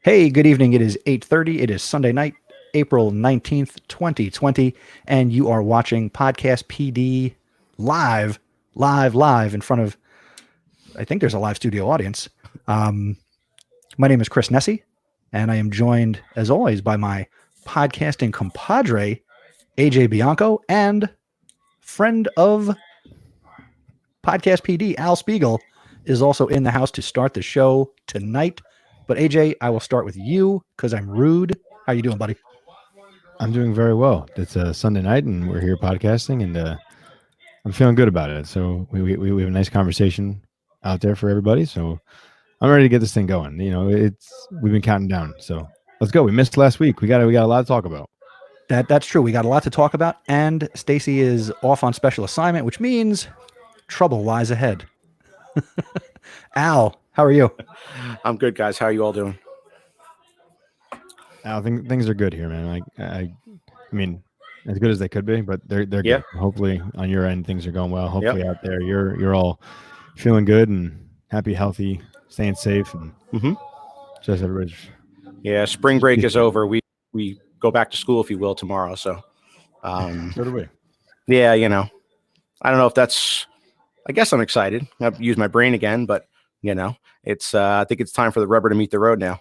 Hey, good evening. It is 8:30. It is Sunday night, April 19th, 2020, and you are watching Podcast PD live in front of, I think there's a live studio audience. My name is Chris Nessie, and I am joined, as always, by my podcasting compadre, AJ Bianco, and friend of Podcast PD, Al Spiegel, is also in the house to start the show tonight. But AJ, I will start with you because I'm rude. How you doing, buddy? I'm doing very well. It's a Sunday night, and we're here podcasting, and I'm feeling good about it. So we have a nice conversation out there for everybody. So I'm ready to get this thing going. You know, we've been counting down. So let's go. We missed last week. We got a lot to talk about. That's true. We got a lot to talk about, and Stacey is off on special assignment, which means trouble lies ahead. Al, how are you? I'm good, guys. How are you all doing? I think things are good here, man. I mean, as good as they could be, but they're good. Yeah. Hopefully on your end things are going well. Hopefully out there you're all feeling good and happy, healthy, staying safe, and just everybody's. Yeah, spring break is over. We go back to school, if you will, tomorrow. So, So do we. yeah, I don't know if that's. I guess I'm excited. I've used my brain again, but it's. I think it's time for the rubber to meet the road now.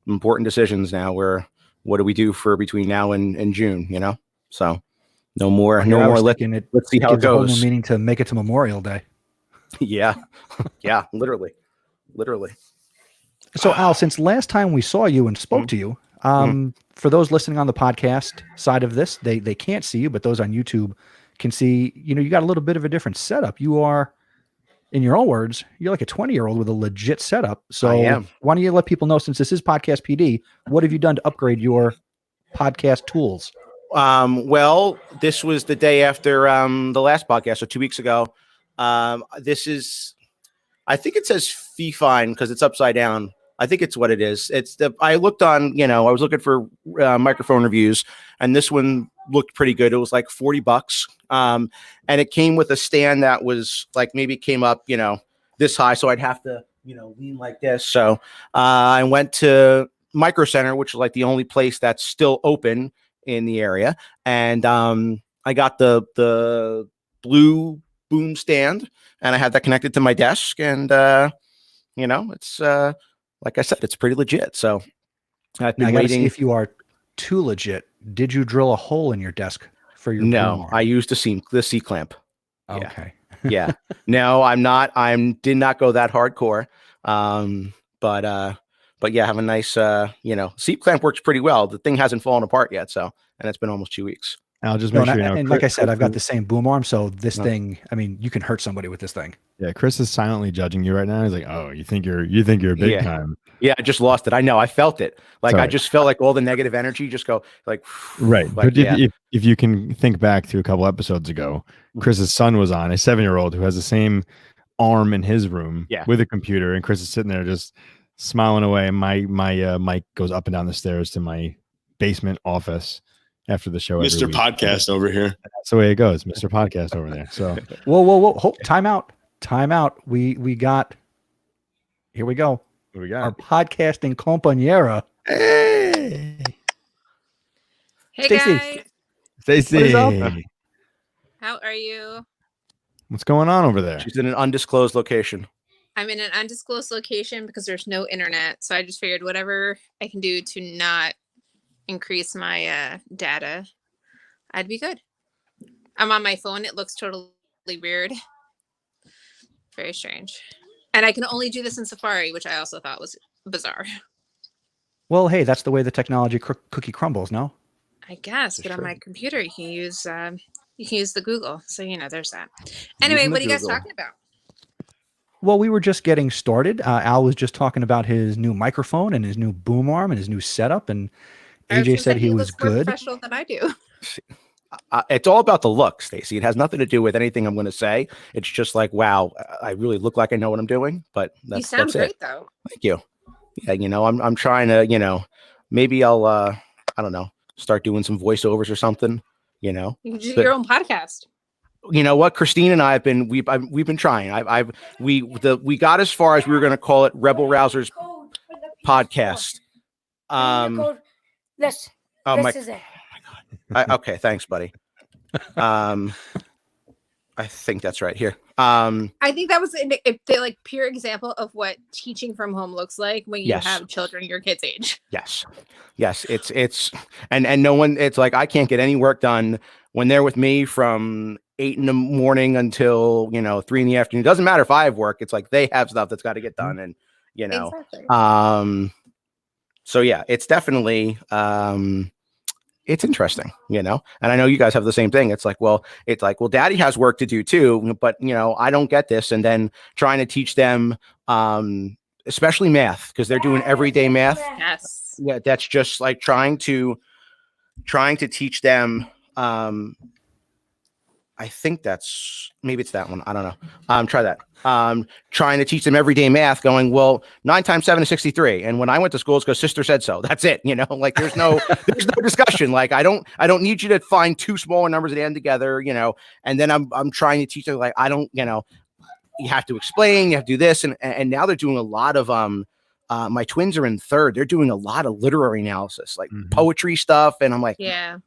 Important decisions now. What do we do for between now and June? So no more. Let's see how it goes. Meaning to make it to Memorial Day. Yeah, yeah, literally. So Al, since last time we saw you and spoke to you, for those listening on the podcast side of this, they can't see you, but those on YouTube can see. You got a little bit of a different setup. You are, in your own words, you're like a 20-year-old with a legit setup. So I am. Why don't you let people know, since this is Podcast PD, what have you done to upgrade your podcast tools? Well, this was the day after the last podcast, so 2 weeks ago. This is, I think it says fee fine because it's upside down. I think it's what it is. I looked on, I was looking for microphone reviews, and this one looked pretty good. It was like $40. And it came with a stand that was like, maybe came up, this high. So I'd have to, lean like this. So I went to Micro Center, which is like the only place that's still open in the area. And I got the blue boom stand, and I had that connected to my desk. And, it's, like I said, it's pretty legit. So I've been waiting. See if you are too legit. Did you drill a hole in your desk for your? No, I used the C clamp. Okay. Yeah. No, I'm not. Did not go that hardcore. But yeah, have a nice, C clamp works pretty well. The thing hasn't fallen apart yet. So, and it's been almost 2 weeks. I'll just make sure. And like I said, I've got the same boom arm. So this thing, I mean, you can hurt somebody with this thing. Yeah, Chris is silently judging you right now. He's like, "Oh, you think you're big time." Yeah, I just lost it. I know. I felt it. Like, I just felt like all the negative energy just go like. Right. Like, but if you can think back to a couple episodes ago, Chris's son was on, a 7-year-old who has the same arm in his room with a computer, and Chris is sitting there just smiling away. And my mic goes up and down the stairs to my basement office after the show. Mr. Podcast over here. That's the way it goes, Mr. Podcast over there. So whoa. Time out. We got, here we go. What we got? Our podcasting compañera. Hey Stacey. Guys. Stacey. How are you? What's going on over there? She's in an undisclosed location. I'm in an undisclosed location because there's no internet. So I just figured whatever I can do to not increase my data, I'd be good. I'm on my phone. It looks totally weird. Very strange. And I can only do this in Safari, which I also thought was bizarre. Well, hey, that's the way the technology cookie crumbles, no? I guess, but on my computer you can use the Google. So there's that. Anyway, what are you guys talking about? Well, we were just getting started. Al was just talking about his new microphone and his new boom arm and his new setup, and AJ said he was good. More professional than I do. It's all about the look, Stacey. It has nothing to do with anything I'm going to say. It's just like, wow, I really look like I know what I'm doing. But you sound great, though. Thank you. Yeah, I'm trying to, maybe I'll, I don't know, start doing some voiceovers or something. You can do your own podcast. You know what, Christine and I have been we've been trying. We got as far as we were going to call it Rebel Rousers podcast. This is it. Okay, thanks, buddy. I think that's right here. I think that was the like pure example of what teaching from home looks like when you have children your kids' age. Yes. It's and no one. It's like I can't get any work done when they're with me from 8 in the morning until 3 in the afternoon. It doesn't matter if I have work. It's like they have stuff that's got to get done, and Exactly. So yeah, it's definitely it's interesting, and I know you guys have the same thing. It's like, well, daddy has work to do too, but I don't get this. And then trying to teach them, especially math, because they're doing everyday math. Yes. Yeah. That's just like trying to teach them. I think maybe it's that one. I don't know. Try that. Trying to teach them everyday math going, well, 9 times 7 is 63. And when I went to school, it's because sister said so. That's it. Like there's no discussion. Like I don't need you to find two smaller numbers that end together, and then I'm trying to teach them like, I don't, you have to explain, you have to do this. And now they're doing a lot of, my twins are in 3rd. They're doing a lot of literary analysis, like poetry stuff. And I'm like, yeah,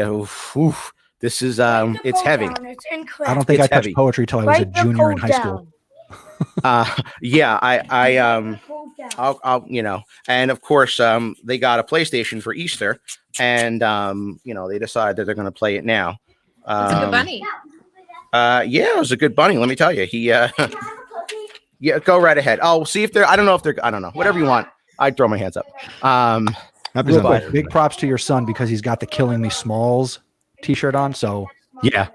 oof. This is it's heavy. I don't think I touched poetry till I was a junior in high school. Yeah, I'll and of course they got a PlayStation for Easter, and they decided that they're going to play it now. It's a good bunny. Yeah, it was a good bunny. Let me tell you, he yeah, go right ahead. Oh, see if they're. I don't know. Whatever you want. I'd throw my hands up. Real quick, big props to your son because he's got the Killing Me Smalls t-shirt on. So yeah,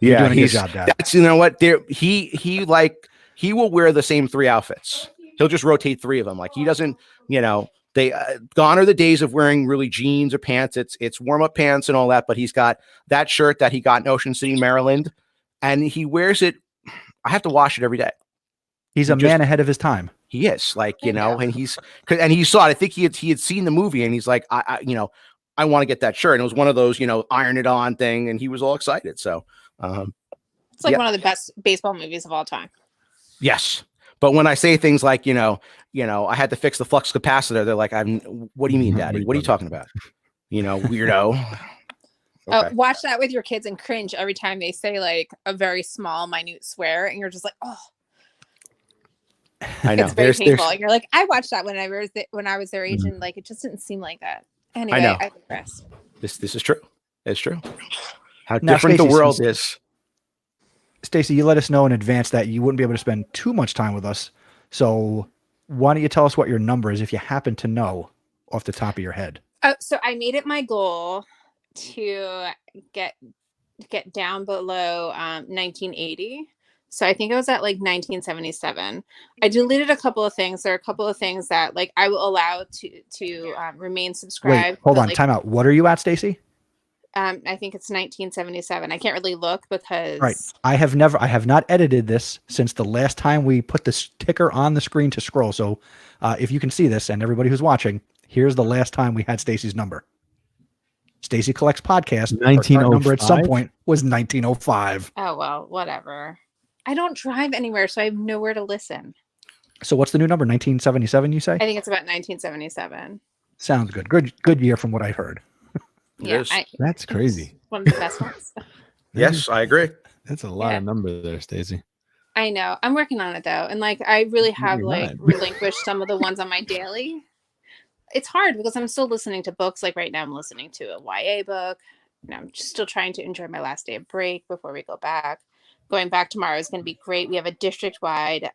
you're doing a good job, Dad. That's what he will wear the same 3 outfits. He'll just rotate 3 of them. Like he doesn't, they gone are the days of wearing really jeans or pants. It's warm up pants and all that. But he's got that shirt that he got in Ocean City, Maryland, and he wears it. I have to wash it every day. He's a man ahead of his time. He is and he saw it. I think he had seen the movie and he's like, I want to get that shirt. And it was one of those, iron it on thing. And he was all excited. So it's like one of the best baseball movies of all time. Yes. But when I say things like, I had to fix the flux capacitor, they're like, what do you mean, Daddy? What are you talking about? Weirdo. Okay. Watch that with your kids and cringe every time they say like a very small, minute swear. And you're just like, oh, I know. It's very painful. You're like, I watched that when I was their age, and like it just didn't seem like that. Anyway, I digress. This is true. It's true. How different the world is. Stacey, you let us know in advance that you wouldn't be able to spend too much time with us. So why don't you tell us what your number is if you happen to know off the top of your head? So I made it my goal to get down below 1980. So I think I was at like 1977. I deleted a couple of things. There are a couple of things that like I will allow to remain subscribed. Wait, hold on, time out. What are you at, Stacey? I think it's 1977. I can't really look because I have not edited this since the last time we put the ticker on the screen to scroll. So if you can see this and everybody who's watching, here's the last time we had Stacey's number. Stacey Collects Podcast. 1905 number at some point was 1905. Oh well, whatever. I don't drive anywhere, so I have nowhere to listen. So what's the new number? 1977, you say? I think it's about 1977. Sounds good. Good year from what I heard. Yeah, that's crazy. One of the best ones. Yes, I agree. That's a lot of numbers there, Stacey. I know. I'm working on it though, and like I really have relinquished some of the ones on my daily. It's hard because I'm still listening to books. Like right now, I'm listening to a YA book. And I'm just still trying to enjoy my last day of break before we go back. Going back tomorrow is going to be great. We have a district-wide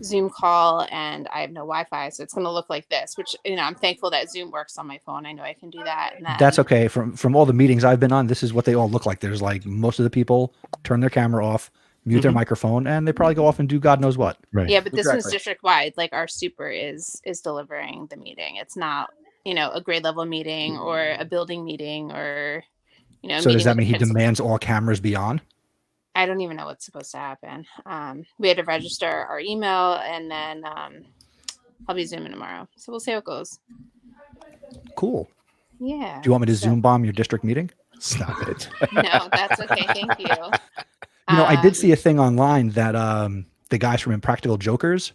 Zoom call, and I have no Wi-Fi, so it's going to look like this. Which I'm thankful that Zoom works on my phone. I know I can do that. And that's okay. From all the meetings I've been on, this is what they all look like. There's like most of the people turn their camera off, mute their microphone, and they probably go off and do God knows what. Right. Yeah, but this one's district-wide. Like our super is delivering the meeting. It's not a grade level meeting or a building meeting or So does that mean he demands all cameras be on? I don't even know what's supposed to happen. We had to register our email, and then I'll be Zooming tomorrow. So we'll see how it goes. Cool. Yeah. Do you want me to Zoom bomb your district meeting? Stop it. No, that's okay. Thank you. I did see a thing online that the guys from Impractical Jokers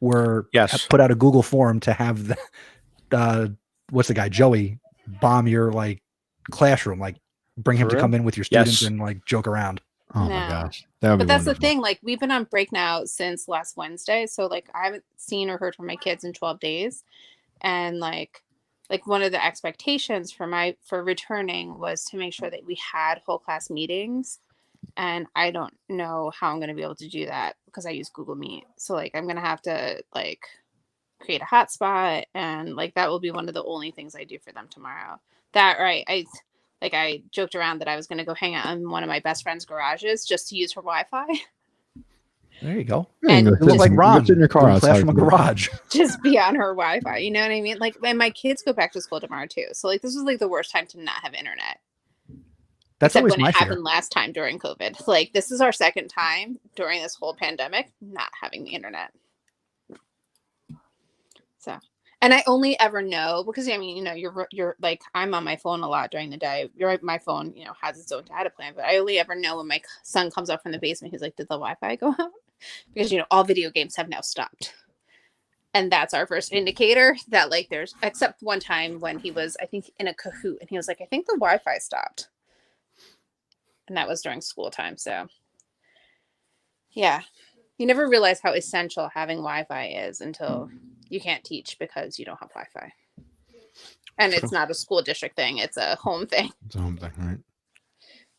put out a Google form to have what's the guy, Joey, bomb your like classroom, like bring him to come in with your students and like joke around. Oh my gosh. That would be that's wonderful. the thing. Like we've been on break now since last Wednesday. So like I haven't seen or heard from my kids in 12 days. And like one of the expectations for returning was to make sure that we had whole class meetings. And I don't know how I'm going to be able to do that because I use Google Meet. So like I'm going to have to like create a hotspot, and like that will be one of the only things I do for them tomorrow. That right. I joked around that I was going to go hang out in one of my best friend's garages just to use her Wi-Fi. There you go. And you look like Ron in your car flash from a garage. Just be on her Wi-Fi. You know what I mean? Like, and my kids go back to school tomorrow too. So like, this was like the worst time to not have internet. That's Except always when my it fear. happened last time during COVID. Like, this is our second time during this whole pandemic not having the internet. So, and I only ever know because I mean, you know, you're like I'm on my phone a lot during the day. My phone, you know, has its own data plan, but I only ever know when my son comes up from the basement. He's like, "Did the Wi-Fi go out?" Because you know, all video games have now stopped, and that's our first indicator that like there's. Except one time when he was, I think, in a Kahoot, and he was like, "I think the Wi-Fi stopped," and that was during school time. So, yeah, you never realize how essential having Wi-Fi is until you can't teach because you don't have Wi-Fi. And it's not a school district thing. It's a home thing. It's a home thing, right?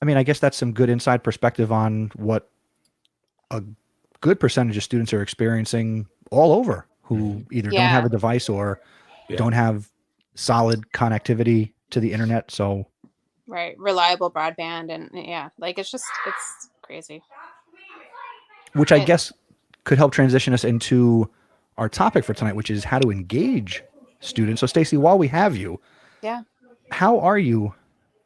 I mean, I guess that's some good inside perspective on what a good percentage of students are experiencing all over who either don't have a device or don't have solid connectivity to the internet. So right. Reliable broadband. And like it's crazy. Which I guess could help transition us into our topic for tonight, which is how to engage students. So Stacey, while we have you, how are you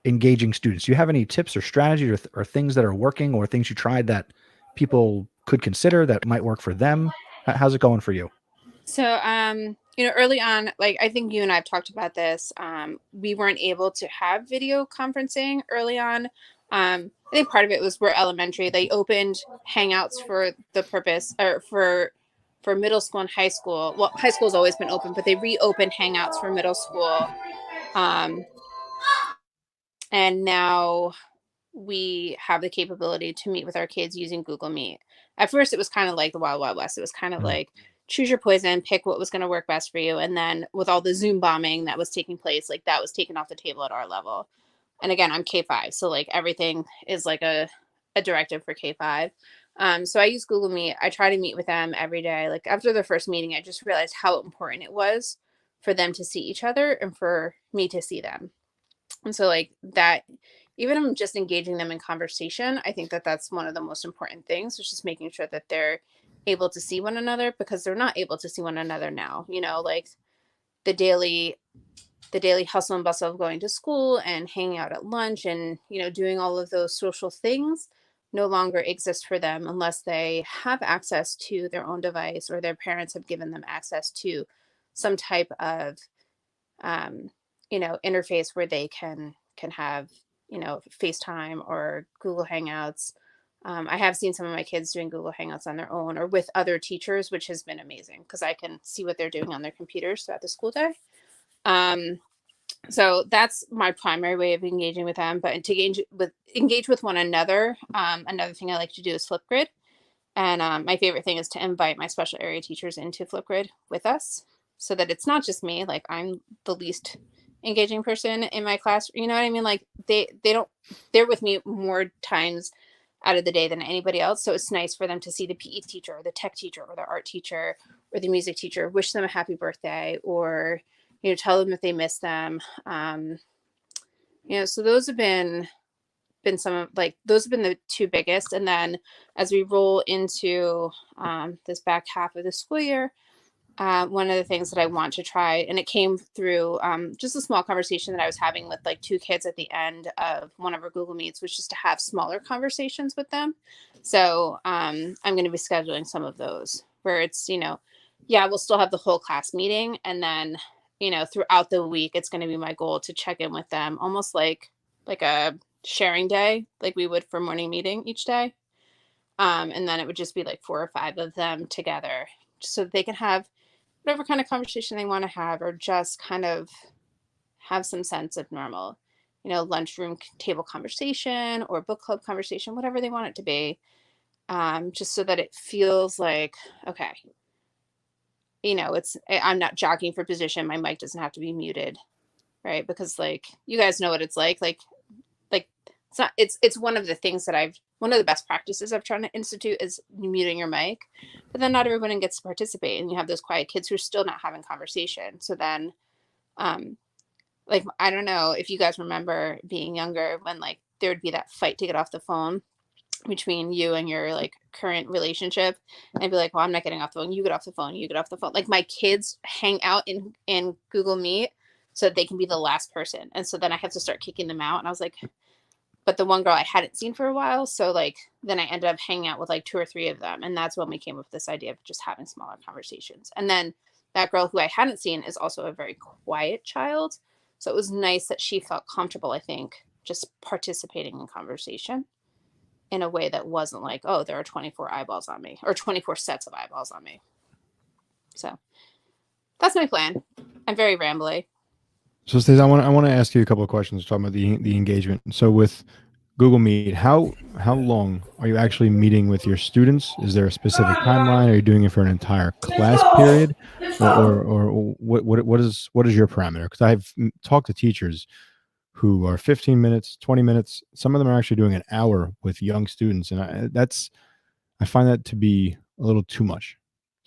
engaging students? Do you have any tips or strategies or things that are working or things you tried that people could consider that might work for them? How's it going for you? So, you know, early on, like I think you and I've talked about this, we weren't able to have video conferencing early on. I think part of it was we're elementary. They opened Hangouts for the purpose or for middle school and high school. Well, high school's always been open, but they reopened Hangouts for middle school. And now we have the capability to meet with our kids using Google Meet. At first, it was kind of like the Wild Wild West. It was kind of like choose your poison, pick what was going to work best for you. And then with all the Zoom bombing that was taking place, like that was taken off the table at our level. And again, I'm K5. So like everything is like a directive for K5. So I use Google Meet. I try to meet with them every day. Like after the first meeting, I just realized how important it was for them to see each other and for me to see them. And so like that, even I'm just engaging them in conversation, I think that that's one of the most important things, is just making sure that they're able to see one another, because they're not able to see one another now. You know, like the daily hustle and bustle of going to school and hanging out at lunch and, you know, doing all of those social things no longer exist for them unless they have access to their own device or their parents have given them access to some type of, you know, interface where they can have, you know, FaceTime or Google Hangouts. I have seen some of my kids doing Google Hangouts on their own or with other teachers, which has been amazing because I can see what they're doing on their computers throughout the school day. So that's my primary way of engaging with them. But to engage with one another, another thing I like to do is Flipgrid. And my favorite thing is to invite my special area teachers into Flipgrid with us so that it's not just me. Like I'm the least engaging person in my class. You know what I mean? Like they're with me more times out of the day than anybody else. So it's nice for them to see the PE teacher or the tech teacher or the art teacher or the music teacher, wish them a happy birthday, or, you know, tell them if they miss them. You know, so those have been some of those have been the two biggest. And then as we roll into this back half of the school year, one of the things that I want to try, and it came through just a small conversation that I was having with like two kids at the end of one of our Google Meets, was just to have smaller conversations with them. So I'm going to be scheduling some of those where it's, you know, we'll still have the whole class meeting. And then, you know, throughout the week, it's going to be my goal to check in with them almost like a sharing day, like we would for morning meeting each day. And then it would just be like 4 or 5 of them together so they can have whatever kind of conversation they want to have, or just kind of have some sense of normal, lunchroom table conversation or book club conversation, whatever they want it to be. Just so that it feels like, okay, I'm not jockeying for position. My mic doesn't have to be muted, right? Because like, you guys know what it's like it's one of the things that one of the best practices I've tried to institute is muting your mic, but then not everyone gets to participate, and you have those quiet kids who are still not having conversation. So then, like, I don't know if you guys remember being younger when like there would be that fight to get off the phone between you and your like current relationship, and I'd be like, well, I'm not getting off the phone. You get off the phone. You get off the phone. Like my kids hang out in Google Meet so that they can be the last person. And so then I have to start kicking them out. And I was like, but the one girl I hadn't seen for a while. So like, then I ended up hanging out with like 2 or 3 of them. And that's when we came up with this idea of just having smaller conversations. And then that girl who I hadn't seen is also a very quiet child. So it was nice that she felt comfortable, I think, just participating in conversation in a way that wasn't like, oh, there are 24 eyeballs on me or 24 sets of eyeballs on me. So that's my plan. I'm very rambly. So Stacey, I want to ask you a couple of questions talking about the engagement. So with Google Meet, how long are you actually meeting with your students? Is there a specific timeline? Are you doing it for an entire class period, or what is your parameter? Because I've talked to teachers who are 15 minutes, 20 minutes. Some of them are actually doing an hour with young students, and I find that to be a little too much.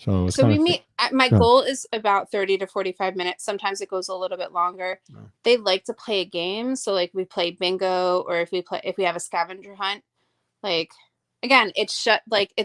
So we meet. My goal is about 30 to 45 minutes. Sometimes it goes a little bit longer. Oh. They like to play a game, so like we play bingo, or if we have a scavenger hunt. Like again, it's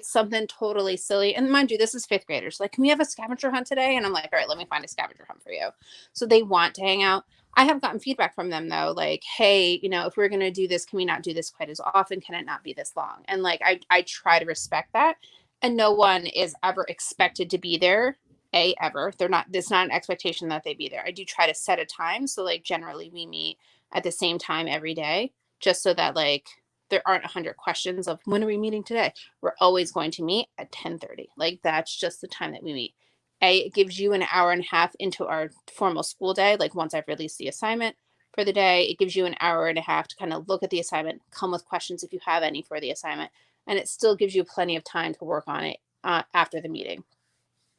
something totally silly. And mind you, this is 5th graders. Like, can we have a scavenger hunt today? And I'm like, all right, let me find a scavenger hunt for you. So they want to hang out. I have gotten feedback from them though, like, hey, if we're gonna do this, can we not do this quite as often? Can it not be this long? And like I try to respect that. And no one is ever expected to be there, ever. There's not an expectation that they be there. I do try to set a time. So like generally we meet at the same time every day, just so that like there aren't 100 questions of when are we meeting today? We're always going to meet at 10:30. Like that's just the time that we meet. It gives you an hour and a half into our formal school day. Like once I've released the assignment for the day, it gives you an hour and a half to kind of look at the assignment, come with questions if you have any for the assignment. And it still gives you plenty of time to work on it after the meeting,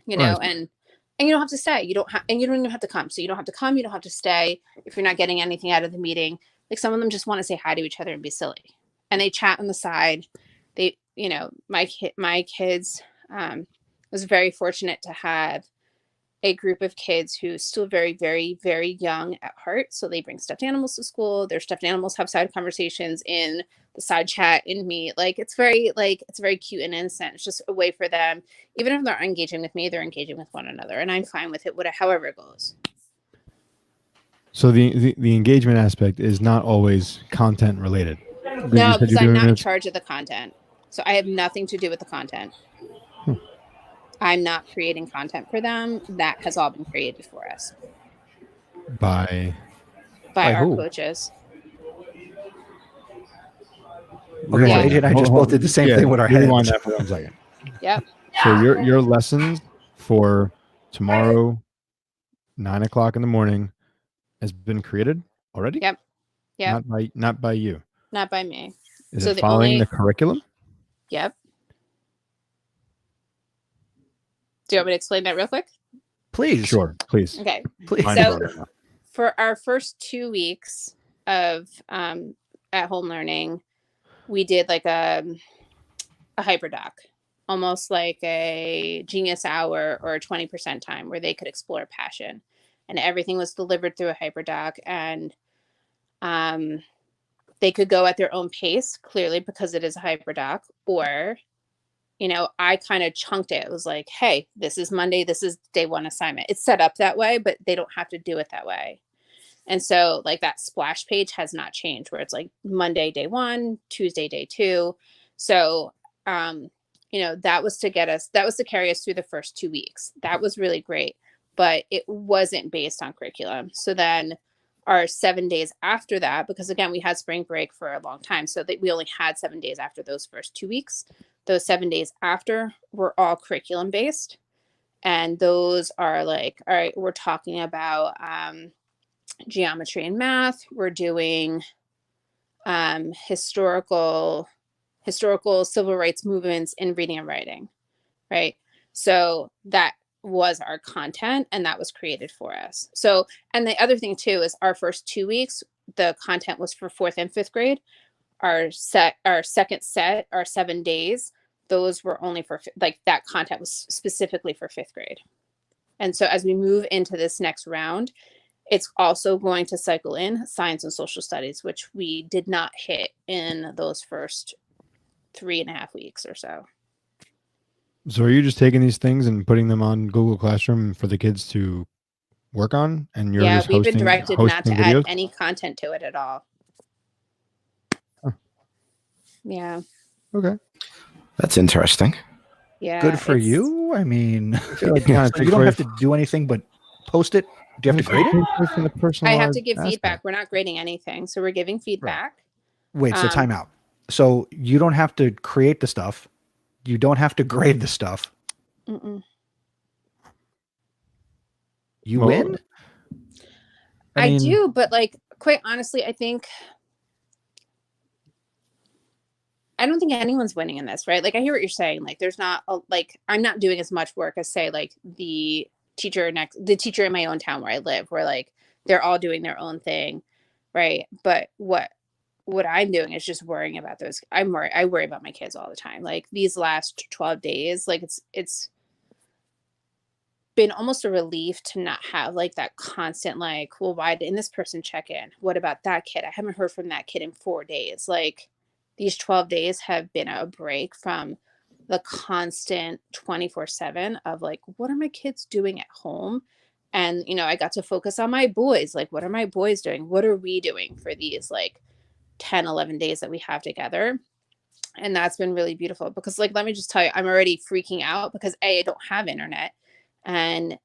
right. And you don't have to stay. You don't even have to come. So you don't have to come. You don't have to stay if you're not getting anything out of the meeting. Like some of them just want to say hi to each other and be silly, and they chat on the side. They, my kids was very fortunate to have a group of kids who still very, very, very young at heart. So they bring stuffed animals to school. Their stuffed animals have side conversations in the side chat in Meet. Like it's very cute and innocent. It's just a way for them, even if they're engaging with me, they're engaging with one another, and I'm fine with it, however it goes. So the engagement aspect is not always content related. No, because I'm not in charge of the content, so I have nothing to do with the content. I'm not creating content for them. That has all been created for us by our who? coaches. Okay, yeah. So AJ and I just both did the same thing with our heads. Rewind that for 1 second. Yep. So your lessons for tomorrow, 9:00 in the morning, has been created already? Yep. Not by you. Not by me. Is it following the curriculum? Yep. Do you want me to explain that real quick? Please. Sure, please. Okay. Please. So for our first 2 weeks of at home learning, we did like a hyperdoc, almost like a Genius Hour or a 20% time where they could explore passion, and everything was delivered through a hyperdoc, and they could go at their own pace, clearly because it is a hyperdoc, or I kind of chunked it. It was like, hey, this is Monday. This is day 1 assignment. It's set up that way, but they don't have to do it that way. And so like that splash page has not changed where it's like Monday, day 1, Tuesday, day 2. So, that was to carry us through the first 2 weeks. That was really great, but it wasn't based on curriculum. So then our 7 days after that, because again, we had spring break for a long time. So that we only had 7 days after those first 2 weeks. Those 7 days after were all curriculum based. And those are like, all right, we're talking about geometry and math. We're doing historical civil rights movements in reading and writing, right? So that was our content, and that was created for us. So, and the other thing too is our first 2 weeks, the content was for 4th and 5th grade. Our second set, our 7 days, those were only for like that content was specifically for 5th grade. And so as we move into this next round, it's also going to cycle in science and social studies, which we did not hit in those first 3.5 weeks or so. So are you just taking these things and putting them on Google Classroom for the kids to work on? And you're just we've been directed not to videos? add any content to it at all. Huh. Yeah. Okay. That's interesting. Yeah. Good for you. I mean, like you don't have to do anything but post it. Do you have to grade it? I have to give feedback. We're not grading anything. So we're giving feedback. Right. Wait, so time out. So you don't have to create the stuff. You don't have to grade the stuff. You win? I mean, do, but like, quite honestly, I don't think anyone's winning in this, right? Like, I hear what you're saying. Like, there's not like, I'm not doing as much work as say like the teacher in my own town where I live, where like they're all doing their own thing, right? But what I'm doing is just worrying about those. I worry about my kids all the time. Like these last 12 days, like it's been almost a relief to not have like that constant, like, well, why didn't this person check in? What about that kid? I haven't heard from that kid in 4 days. Like these 12 days have been a break from the constant 24/7 of like, what are my kids doing at home? And, I got to focus on my boys. Like, what are my boys doing? What are we doing for these like 10, 11 days that we have together? And that's been really beautiful because like, let me just tell you, I'm already freaking out because A, I don't have internet, and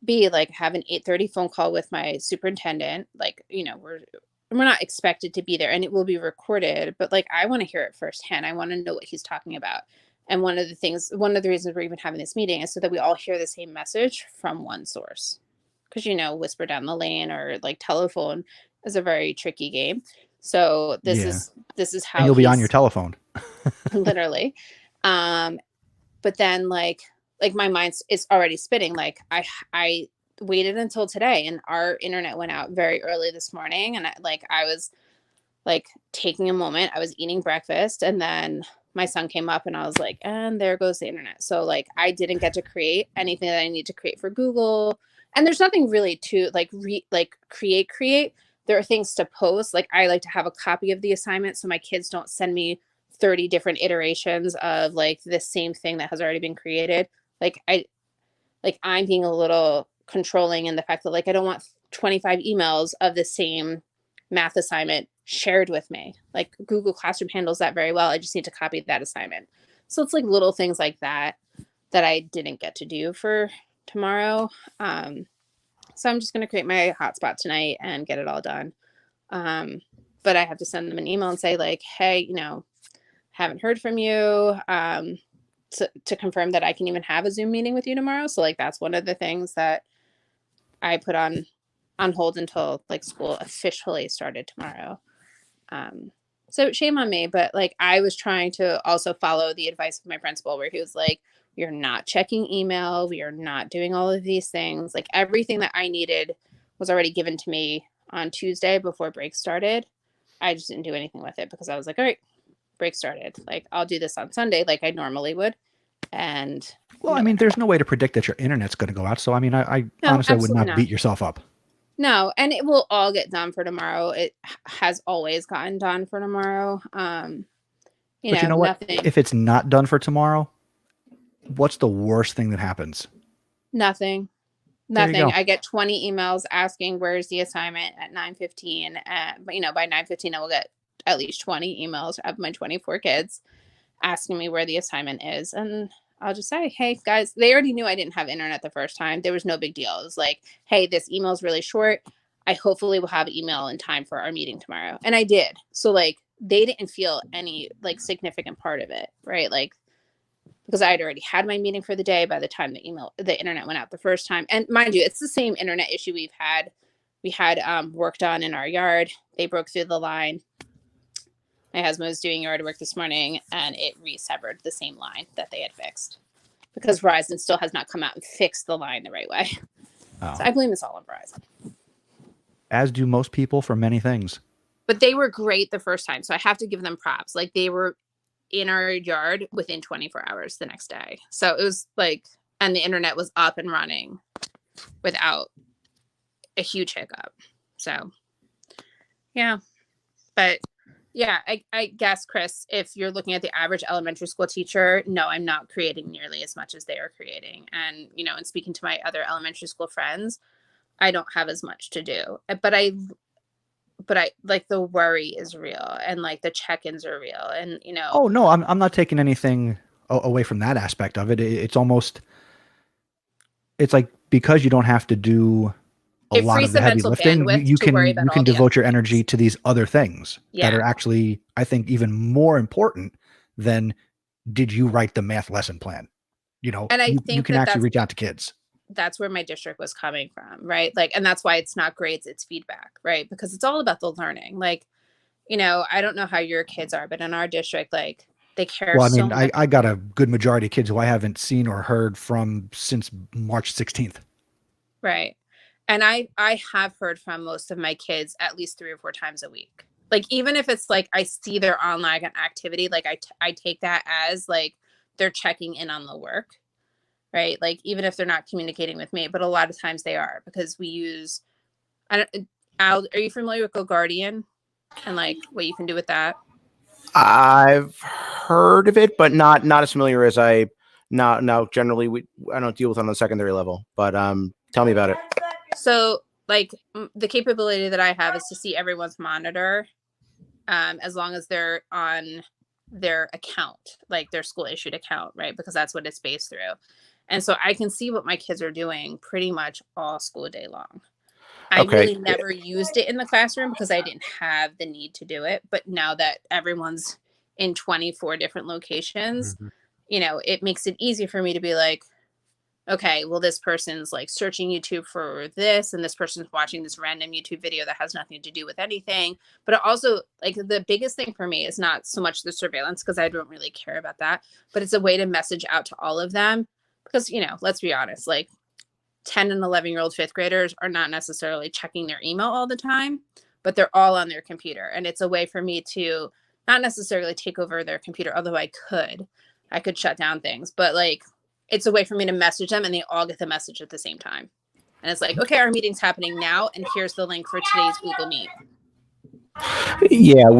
B, like have an 8:30 phone call with my superintendent. Like, we're not expected to be there and it will be recorded, but like, I want to hear it firsthand. I want to know what he's talking about. And one of the reasons we're even having this meeting is so that we all hear the same message from one source. Because, whisper down the lane or like telephone is a very tricky game. So this is how and you'll be on your telephone. Literally. But then like my mind is already spinning. Like I waited until today and our internet went out very early this morning. And I was like taking a moment, I was eating breakfast, and then my son came up and I was like, and there goes the internet. So like, I didn't get to create anything that I need to create for Google. And there's nothing really to like, create. There are things to post. Like I like to have a copy of the assignment so my kids don't send me 30 different iterations of like the same thing that has already been created. I'm being a little controlling in the fact that like, I don't want 25 emails of the same math assignment shared with me. Like Google Classroom handles that very well. I just need to copy that assignment. So it's like little things like that I didn't get to do for tomorrow. So I'm just going to create my hotspot tonight and get it all done. But I have to send them an email and say like, hey, haven't heard from you, to confirm that I can even have a Zoom meeting with you tomorrow. So like, that's one of the things that I put on hold until like school officially started tomorrow. So shame on me, but like I was trying to also follow the advice of my principal where he was like, you're not checking email. We are not doing all of these things. Like everything that I needed was already given to me on Tuesday before break started. I just didn't do anything with it because I was like, all right, break started. Like I'll do this on Sunday like I normally would. And well, I mean, there's no way to predict that your internet's going to go out. So, I mean, I honestly would not beat yourself up. No, and it will all get done for tomorrow. It has always gotten done for tomorrow. But you know what? If it's not done for tomorrow, what's the worst thing that happens? Nothing. I get 20 emails asking where's the assignment at 9:15. But by 9:15, I will get at least 20 emails of my 24 kids asking me where the assignment is. And I'll just say, hey, guys, they already knew I didn't have internet the first time. There was no big deal. It was like, hey, this email is really short. I hopefully will have email in time for our meeting tomorrow. And I did. So like, they didn't feel any like significant part of it, right? Like because I had already had my meeting for the day by the time the internet went out the first time. And mind you, it's the same internet issue we've had. We had work done in our yard. They broke through the line. My husband was doing yard work this morning, and it re-severed the same line that they had fixed because Verizon still has not come out and fixed the line the right way. Oh. So I blame this all on Verizon. As do most people for many things. But they were great the first time, so I have to give them props. Like, they were in our yard within 24 hours the next day. So it was like, and the internet was up and running without a huge hiccup. So, yeah. But yeah, I guess, Chris, if you're looking at the average elementary school teacher, no, I'm not creating nearly as much as they are creating. And, you know, and speaking to my other elementary school friends, I don't have as much to do. But I like, the worry is real, and like the check-ins are real, and you know. Oh no, I'm not taking anything away from that aspect of it. It's almost, it's like, because you don't have to do a lot of the heavy lifting, you can devote your energy to these other things that are actually, I think, even more important than did you write the math lesson plan. You know, and I think you can actually reach out to kids. That's where my district was coming from, right? Like, and that's why it's not grades, it's feedback, right? Because it's all about the learning. Like, you know, I don't know how your kids are, but in our district, like, they care. Well, I mean, I got a good majority of kids who I haven't seen or heard from since March 16th. Right. And I have heard from most of my kids at least 3 or 4 times a week. Like, even if it's like, I see their online activity, like I take that as like, they're checking in on the work. Right. Like, even if they're not communicating with me, but a lot of times they are, because we use, Al, are you familiar with Go Guardian and like what you can do with that? I've heard of it, but not as familiar as now generally I don't deal with it on the secondary level, but tell me about it. So like, the capability that I have is to see everyone's monitor as long as they're on their account, like their school issued account, right? Because that's what it's based through. And so I can see what my kids are doing pretty much all school day long. I really never used it in the classroom because I didn't have the need to do it. But now that everyone's in 24 different locations, you know, it makes it easy for me to be like, okay, well, this person's like searching YouTube for this, and this person's watching this random YouTube video that has nothing to do with anything. But it also, like, the biggest thing for me is not so much the surveillance, because I don't really care about that, but it's a way to message out to all of them. Because, you know, let's be honest, like 10 and 11-year-old fifth graders are not necessarily checking their email all the time, but they're all on their computer. And it's a way for me to not necessarily take over their computer, although I could shut down things, but like, it's a way for me to message them and they all get the message at the same time. And it's like, okay, our meeting's happening now, and here's the link for today's Google Meet. Yeah,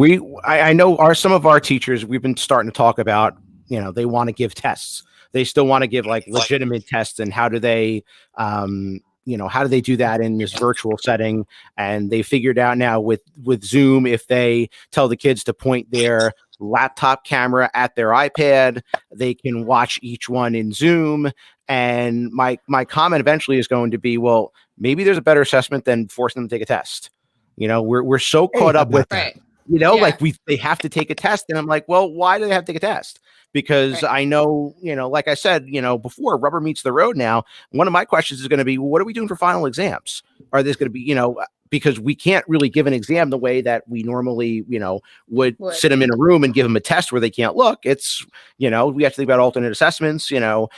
I know some of our teachers, we've been starting to talk about, you know, they want to give tests. They still want to give like legitimate tests, and how do they do that in this virtual setting? And they figured out now with Zoom, if they tell the kids to point their laptop camera at their iPad, they can watch each one in Zoom. And my comment eventually is going to be, well, maybe there's a better assessment than forcing them to take a test. You know, we're so caught up with, like they have to take a test. And I'm like, well, why do they have to take a test? Because I know, you know, like I said, you know, before, rubber meets the road now. One of my questions is going to be, what are we doing for final exams? Are this going to be, you know, because we can't really give an exam the way that we normally, you know, would sit them in a room and give them a test where they can't look. It's, you know, we have to think about alternate assessments. You know,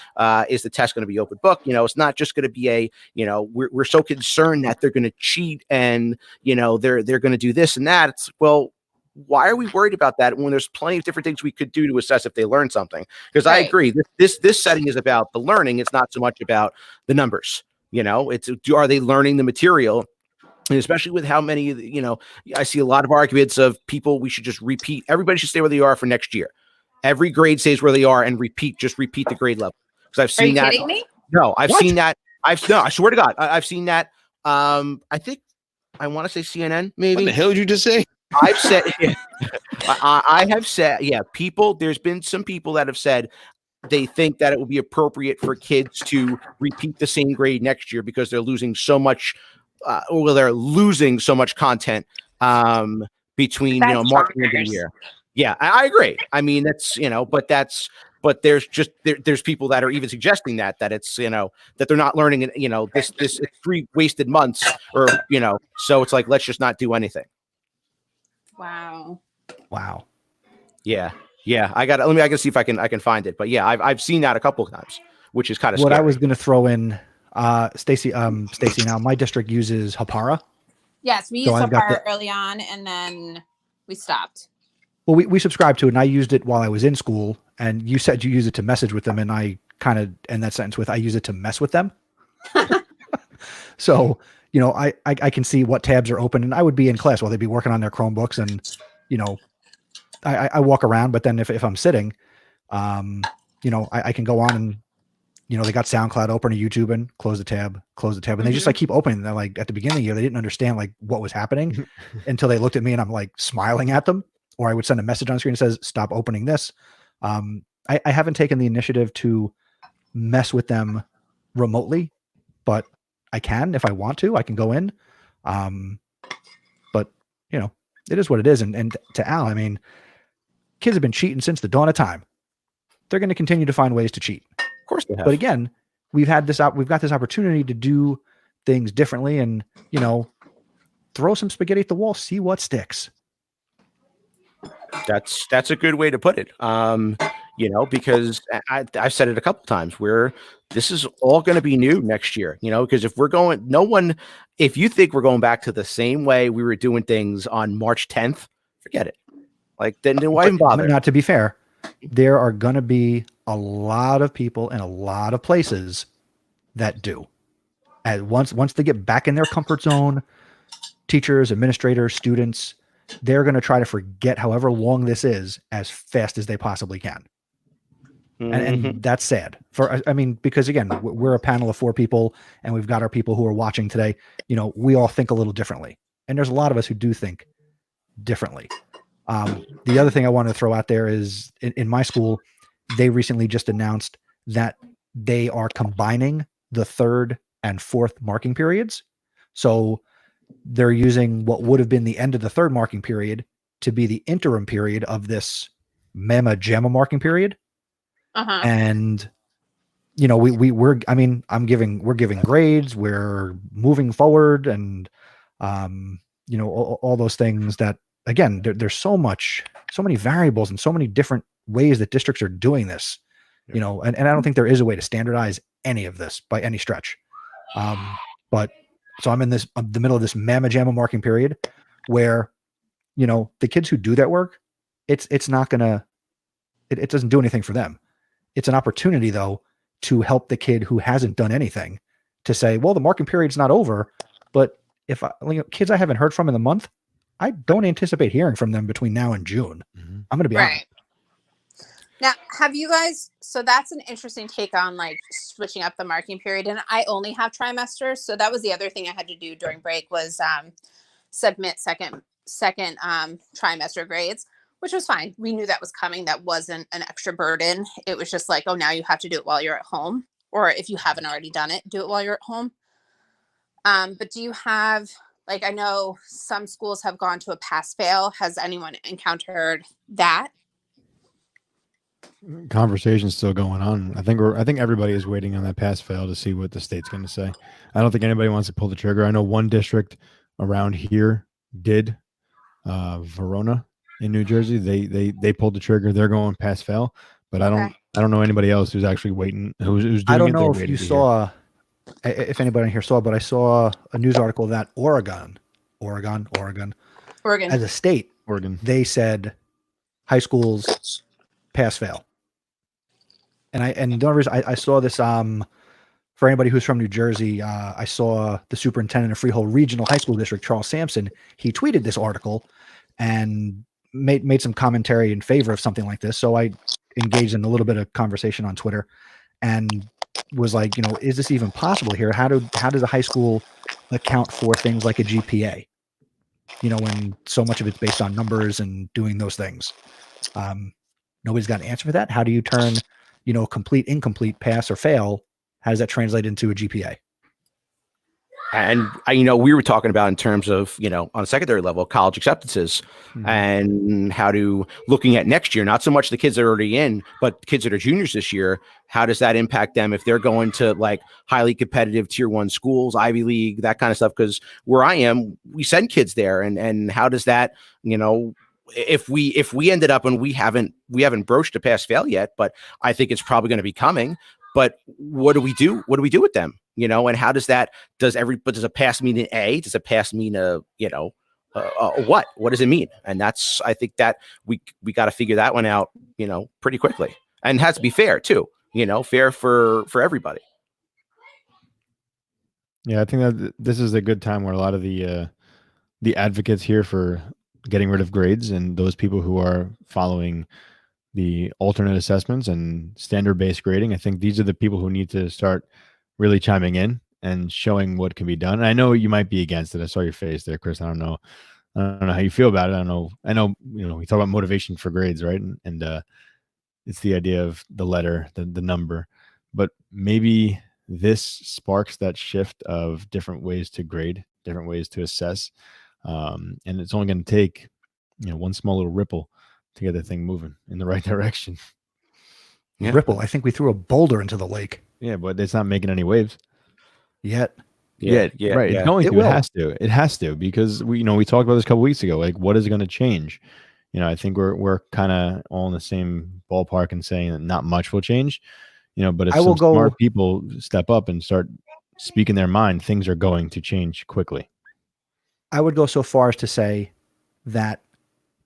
is the test going to be open book? You know, it's not just going to be we're so concerned that they're going to cheat and, you know, they're going to do this and that. It's, well, why are we worried about that when there's plenty of different things we could do to assess if they learn something? Because I agree, this setting is about the learning. It's not so much about the numbers. You know, are they learning the material? And especially with how many, you know, I see a lot of arguments of people, we should just repeat. Everybody should stay where they are for next year. Every grade stays where they are and just repeat the grade level. Because I've seen that. Are you kidding me? No, I've seen that. I swear to God, I've seen that. I think I want to say CNN, maybe. What the hell did you just say? I've said, I have said, people, there's been some people that have said they think that it would be appropriate for kids to repeat the same grade next year because they're losing so much, they're losing so much content between, March and the end of the year. Yeah, I agree. I mean, that's, but that's, but there's people that are even suggesting that it's, that they're not learning, this 3 wasted months, or, so it's like, let's just not do anything. Wow. Yeah. I gotta see if I can find it, but yeah, I've seen that a couple of times, which is kind of what scary. I was going to throw in, Stacey, now my district uses Hapara. Yes, we used Hapara early on, and then we stopped. Well, we subscribed to it, and I used it while I was in school, and you said you use it to message with them, and I kind of end that sentence with, I use it to mess with them. So, I can see what tabs are open, and I would be in class while they'd be working on their Chromebooks, and, I walk around, but then if I'm sitting, I can go on and, they got SoundCloud open or YouTube and close the tab. And they just like keep opening. They're like, at the beginning of the year, they didn't understand like what was happening until they looked at me and I'm like smiling at them, or I would send a message on the screen that says, stop opening this. I haven't taken the initiative to mess with them remotely, but I can, if I want to, I can go in. But it is what it is. And to Al, I mean, kids have been cheating since the dawn of time. They're going to continue to find ways to cheat. Of course they have. But again, we've got this opportunity to do things differently and, throw some spaghetti at the wall, see what sticks. That's a good way to put it. Because I've said it a couple times where this is all going to be new next year, because if you think we're going back to the same way we were doing things on March 10th, forget it. Like, then why even bother? Not to be fair, there are going to be a lot of people in a lot of places that do. And once they get back in their comfort zone, teachers, administrators, students, they're going to try to forget however long this is as fast as they possibly can. And that's sad because again, we're a panel of 4 people and we've got our people who are watching today. We all think a little differently, and there's a lot of us who do think differently. The other thing I wanted to throw out there is in my school, they recently just announced that they are combining the 3rd and 4th marking periods. So they're using what would have been the end of the 3rd marking period to be the interim period of this Mama Jamma marking period. And, we're giving grades, we're moving forward, and, all those things that, again, there's so many variables and so many different ways that districts are doing this, and I don't think there is a way to standardize any of this by any stretch. But so I'm in the middle of this Mama Jamma marking period where, the kids who do that work, it doesn't do anything for them. It's an opportunity though, to help the kid who hasn't done anything to say, well, the marking period's not over, but if kids I haven't heard from in the month, I don't anticipate hearing from them between now and June. I'm going to be honest. Now, have you guys, so that's an interesting take on like switching up the marking period. And I only have trimesters. So that was the other thing I had to do during break was submit second trimester grades, which was fine. We knew that was coming. That wasn't an extra burden. It was just like, oh, now you have to do it while you're at home. Or if you haven't already done it, do it while you're at home. But do you have, like, I know some schools have gone to a pass-fail. Has anyone encountered that? Conversation's still going on. I think everybody is waiting on that pass-fail to see what the state's going to say. I don't think anybody wants to pull the trigger. I know one district around here did, Verona in New Jersey. They pulled the trigger. They're going pass-fail, but I don't know anybody else who's actually waiting. Who's doing I don't know if you saw. If anybody in here saw, but I saw a news article that Oregon, as a state, they said high schools pass fail. And the only reason I saw this, for anybody who's from New Jersey, I saw the superintendent of Freehold Regional High School District, Charles Sampson. He tweeted this article and made some commentary in favor of something like this. So I engaged in a little bit of conversation on Twitter and was like, is this even possible here? How does a high school account for things like a GPA? When so much of it's based on numbers and doing those things. Nobody's got an answer for that. How do you turn, complete, incomplete, pass, or fail? How does that translate into a GPA? And we were talking about in terms of, on a secondary level, college acceptances and how to looking at next year, not so much the kids that are already in, but kids that are juniors this year. How does that impact them if they're going to like highly competitive tier 1 schools, Ivy League, that kind of stuff? Because where I am, we send kids there. And how does that, if we ended up and we haven't broached a pass fail yet, but I think it's probably going to be coming. But what do we do? What do we do with them? And how does that, does a pass mean an A? Does a pass mean what? What does it mean? And that's, I think that we got to figure that one out, pretty quickly, and it has to be fair too, fair for everybody. Yeah. I think that this is a good time where a lot of the advocates here for getting rid of grades and those people who are following the alternate assessments and standard-based grading, I think these are the people who need to start really chiming in and showing what can be done. And I know you might be against it. I saw your face there, Chris. I don't know how you feel about it. I know, we talk about motivation for grades, right? And it's the idea of the letter, the number, but maybe this sparks that shift of different ways to grade, different ways to assess. And it's only going to take, one small little ripple to get the thing moving in the right direction. Yeah. Ripple. I think we threw a boulder into the lake. Yeah, but it's not making any waves yet. Yeah, right. Yeah. It's going to. It has to, because we talked about this a couple weeks ago. Like, what is going to change? I think we're kind of all in the same ballpark and saying that not much will change. But if some smart people step up and start speaking their mind, things are going to change quickly. I would go so far as to say that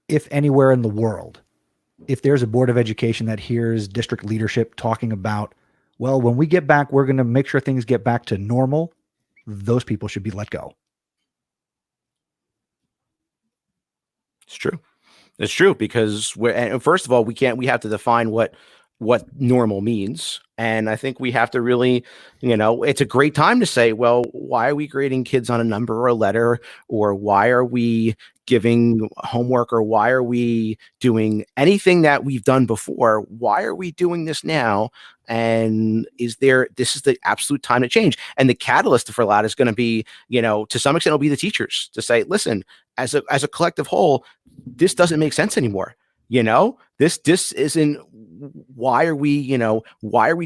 if anywhere in the world, if there's a board of education that hears district leadership talking about, well, when we get back, we're going to make sure things get back to normal, those people should be let go. It's true. It's true, because first of all, we have to define what normal means. And I think we have to really, it's a great time to say, well, why are we grading kids on a number or a letter, or why are we giving homework, or why are we doing anything that we've done before? Why are we doing this now? And this is the absolute time to change. And the catalyst for a lot is going to be, to some extent, it'll be the teachers to say, listen, as a collective whole, this doesn't make sense anymore. This isn't, why are we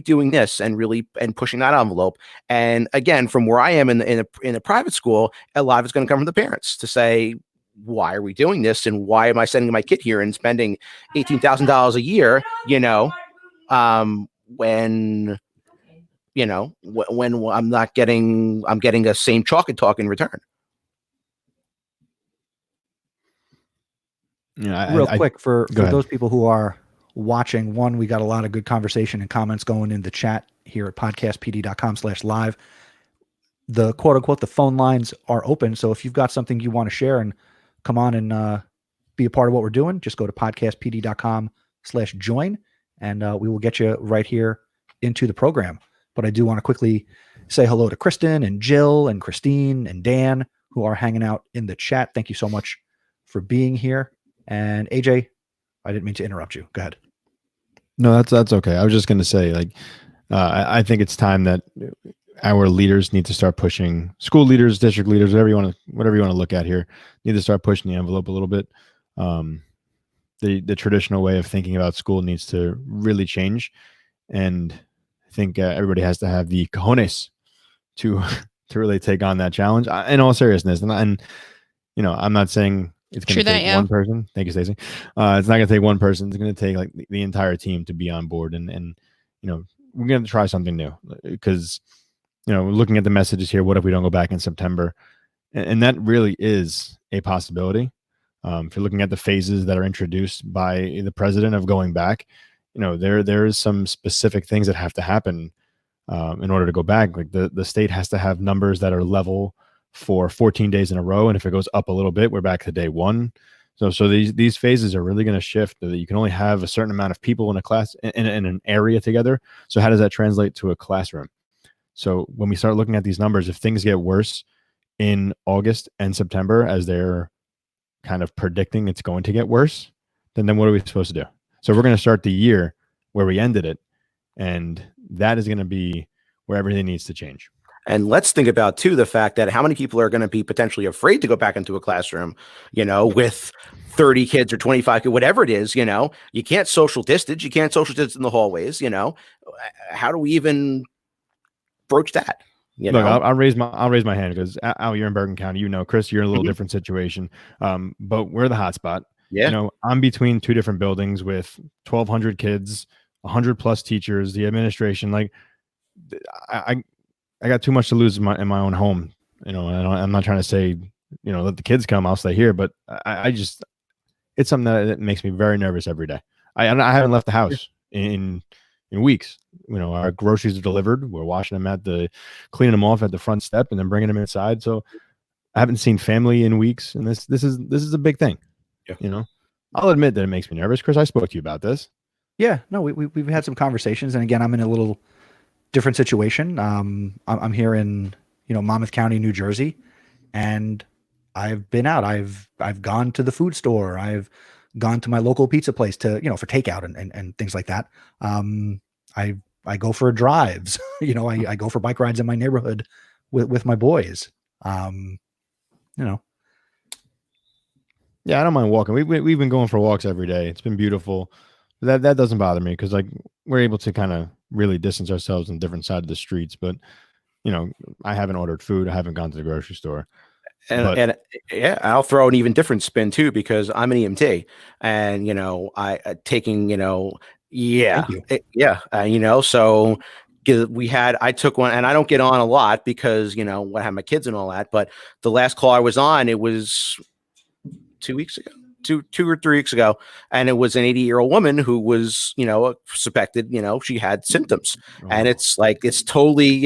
doing this, and pushing that envelope? And again, from where I am in a private school, a lot of it's going to come from the parents to say, why are we doing this? And why am I sending my kid here and spending $18,000 a year, when I'm getting a same chalk and talk in return. Real quick for those people who are watching, we got a lot of good conversation and comments going in the chat here at podcastpd.com/live. The quote unquote, the phone lines are open. So if you've got something you want to share and come on and be a part of what we're doing, just go to podcastpd.com/join and we will get you right here into the program. But I do want to quickly say hello to Kristen and Jill and Christine and Dan, who are hanging out in the chat. Thank you so much for being here. And AJ, I didn't mean to interrupt you. Go ahead. No, that's okay. I was just going to say, I think it's time that our leaders need to start pushing, school leaders, district leaders, whatever you want to look at here, need to start pushing the envelope a little bit. The traditional way of thinking about school needs to really change. And I think everybody has to have the cojones to really take on that challenge in all seriousness. And I'm not saying it's going to take one person. Thank you, Stacey. It's not going to take one person. It's going to take like the entire team to be on board. And we're going to try something new, because, looking at the messages here, what if we don't go back in September? And that really is a possibility. If you're looking at the phases that are introduced by the president of going back, there is some specific things that have to happen in order to go back. Like the state has to have numbers that are level for 14 days in a row. And if it goes up a little bit, we're back to day one. So these phases are really going to shift. That you can only have a certain amount of people in a class in an area together. So how does that translate to a classroom? So when we start looking at these numbers, if things get worse in August and September, as they're kind of predicting it's going to get worse, then what are we supposed to do? So we're going to start the year where we ended it. And that is going to be where everything needs to change. And let's think about too the fact that how many people are going to be potentially afraid to go back into a classroom, with 30 kids or 25 kids, whatever it is. You can't social distance. You can't social distance in the hallways. How do we even broach that? Look, I'll raise my hand because out here in Bergen County, Chris, you're in a little different situation. But we're the hot spot. Yeah. I'm between two different buildings with 1,200 kids, 100 plus teachers, the administration. Like, I got too much to lose in my own home. I'm not trying to say, let the kids come, I'll stay here. But I just, it's something that makes me very nervous every day. I haven't left the house in weeks. Our groceries are delivered. We're washing them cleaning them off at the front step and then bringing them inside. So I haven't seen family in weeks. And this is a big thing. Yeah. I'll admit that it makes me nervous. Chris, I spoke to you about this. Yeah, no, we've had some conversations. And again, I'm in a little different situation. I'm here in, Monmouth County, New Jersey, and I've been out. I've gone to the food store. I've gone to my local pizza place to, for takeout and things like that. I go for drives, I go for bike rides in my neighborhood with my boys. Yeah, I don't mind walking. We've been going for walks every day. It's been beautiful. That doesn't bother me because we're able to kind of really distance ourselves on different side of the streets. But I haven't ordered food. I haven't gone to the grocery store. And I'll throw an even different spin too because I'm an EMT, and taking so I took one, and I don't get on a lot because I have my kids and all that. But the last call I was on, it was 2 weeks ago. 2 or 3 weeks ago, and it was an 80-year-old woman who was, suspected, she had symptoms, and it's totally,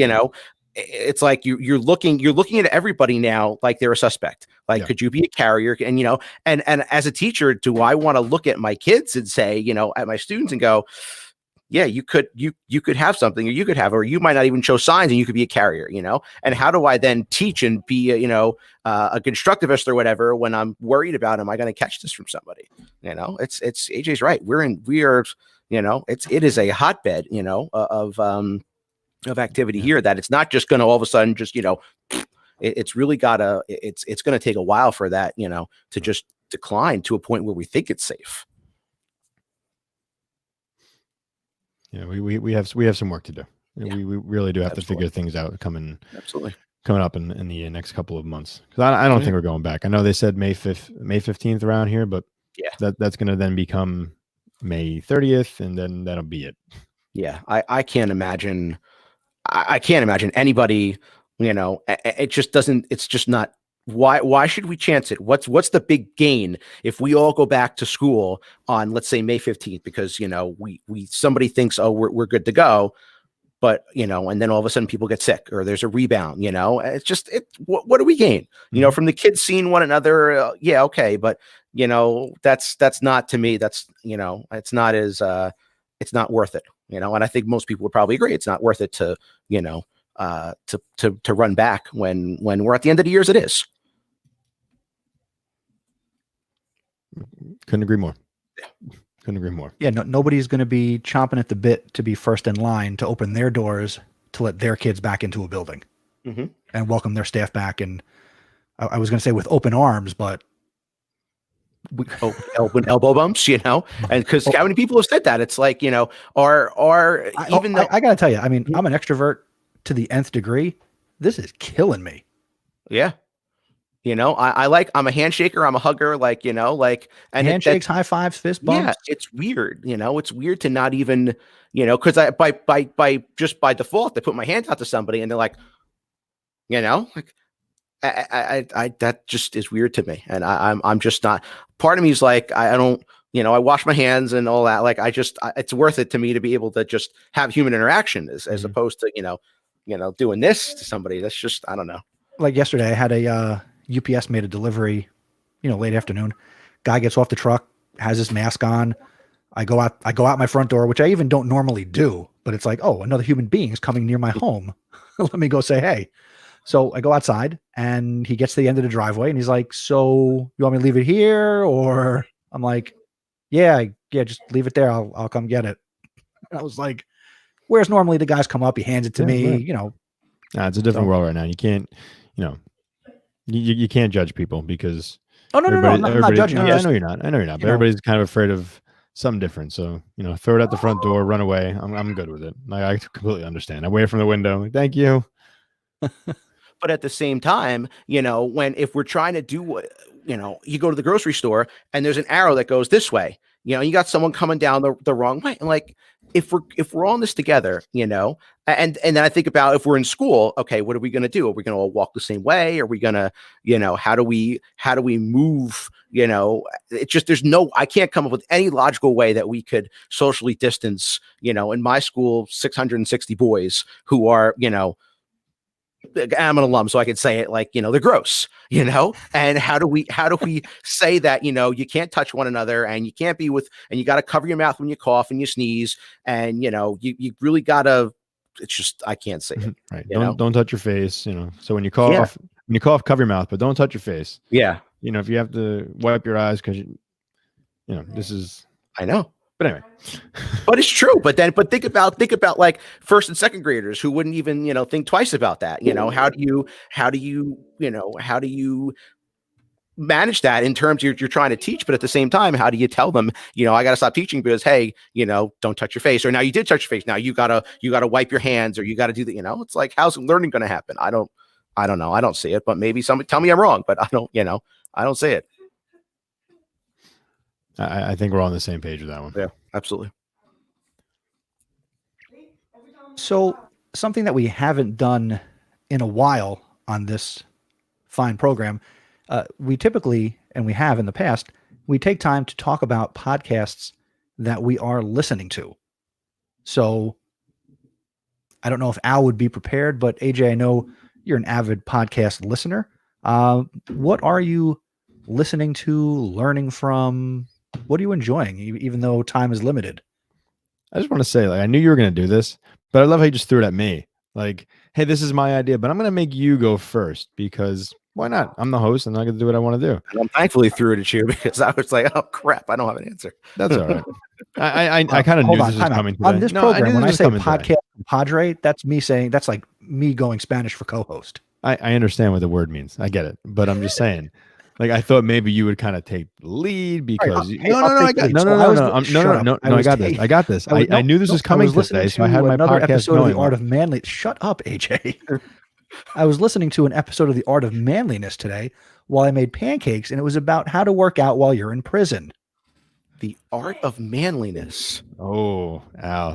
it's like you're looking at everybody now like they're a suspect. Could you be a carrier? And and as a teacher, do I want to look at my kids and say, at my students and go, yeah, you could have something, or you might not even show signs and you could be a carrier, and how do I then teach and be, a constructivist or whatever, when I'm worried about, am I going to catch this from somebody? It's AJ's right. It is a hotbed, of activity here that it's not just going to all of a sudden just, it's really it's going to take a while for that, to just decline to a point where we think it's safe. Yeah, we have some work to do. Yeah. We really do have to figure things out coming up in the next couple of months. Because I don't think we're going back. I know they said May 15th around here, but that's going to then become May 30th, and then that'll be it. Yeah, I can't imagine. I can't imagine anybody. It just doesn't. It's just not. Why should we chance it? What's the big gain if we all go back to school on, let's say, May 15th, because somebody thinks, oh, we're good to go, but and then all of a sudden people get sick or there's a rebound. It's just what do we gain? From the kids seeing one another. Yeah, okay, but that's not, to me, that's it's not as it's not worth it. And I think most people would probably agree it's not worth it to to run back when we're at the end of the year as it is. Couldn't agree more. Couldn't agree more. Yeah, nobody's going to be chomping at the bit to be first in line to open their doors to let their kids back into a building and welcome their staff back. And I was going to say with open arms, but open elbow bumps, and because how many people have said that? It's like, I got to tell you, I mean, I'm an extrovert to the nth degree. This is killing me. Yeah. I'm a handshaker. I'm a hugger, and handshakes, high fives, fist bumps. Yeah, it's weird. It's weird to not even, because by default, I put my hands out to somebody and they're like, I that just is weird to me. And I'm just not, part of me is like, I don't, I wash my hands and all that. Like, it's worth it to me to be able to just have human interaction as opposed to, doing this to somebody. That's just, I don't know. Like yesterday, I had a UPS made a delivery, late afternoon. Guy gets off the truck, has his mask on. I go out my front door, which I even don't normally do, but it's like, oh, another human being is coming near my home. Let me go say hey. So I go outside and he gets to the end of the driveway and he's like, so you want me to leave it here? Or I'm like, yeah, just leave it there. I'll come get it. And I was like, whereas normally the guys come up, he hands it to me, It's a different world right now. You can't, you can't judge people because. Oh no, I'm not judging. I know you're not. But everybody's kind of afraid of something different. So throw it out the front door, run away. I'm good with it. I completely understand. I wave from the window. Thank you. But at the same time, if we're trying to do what, you go to the grocery store and there's an arrow that goes this way, you got someone coming down the wrong way. And like, if we're all in this together, and then I think about if we're in school, okay, what are we going to do? Are we going to all walk the same way? Are we going to, how do we move? It's just, I can't come up with any logical way that we could socially distance, in my school, 660 boys who are, I'm an alum, so I could say it like, they're gross, and how do we say that, you can't touch one another and you can't be and you got to cover your mouth when you cough and you sneeze and, you really got to, it's just, I can't say it. Right. Don't touch your face, so when you cough, cover your mouth, but don't touch your face. Yeah. If you have to wipe your eyes because, this is, I know. But anyway, but it's true. But think about like first and second graders who wouldn't even, think twice about that. How do you manage that in terms you're trying to teach, but at the same time, how do you tell them, I got to stop teaching because, hey, don't touch your face, or now you did touch your face. Now you gotta wipe your hands, or you got to do that. It's like, how's learning going to happen? I don't know. I don't see it, but maybe somebody tell me I'm wrong, but I don't see it. I think we're on the same page with that one. Yeah, absolutely. So something that we haven't done in a while on this fine program, we typically, and we have in the past, we take time to talk about podcasts that we are listening to. So I don't know if Al would be prepared, but AJ, I know you're an avid podcast listener. What are you listening to, learning from? What are you enjoying, even though time is limited? I just want to say, I knew you were going to do this, but I love how you just threw it at me. Like, hey, this is my idea, but I'm going to make you go first because why not? I'm the host and I'm going to do what I want to do. And I'm thankfully threw it at you because I was like, oh crap, I don't have an answer. That's all right. I kind of knew this was coming today. On this program, when I say podcast compadre, that's me saying, that's like me going Spanish for co-host. I understand what the word means. I get it, but I'm just saying. Like, I thought maybe you would kind of take the lead because I got this. I knew this was coming today, so I had my podcast episode of The Art of Manly. Shut up, AJ. I was listening to an episode of The Art of Manliness today while I made pancakes, and it was about how to work out while you're in prison. The Art of Manliness. Oh, Al.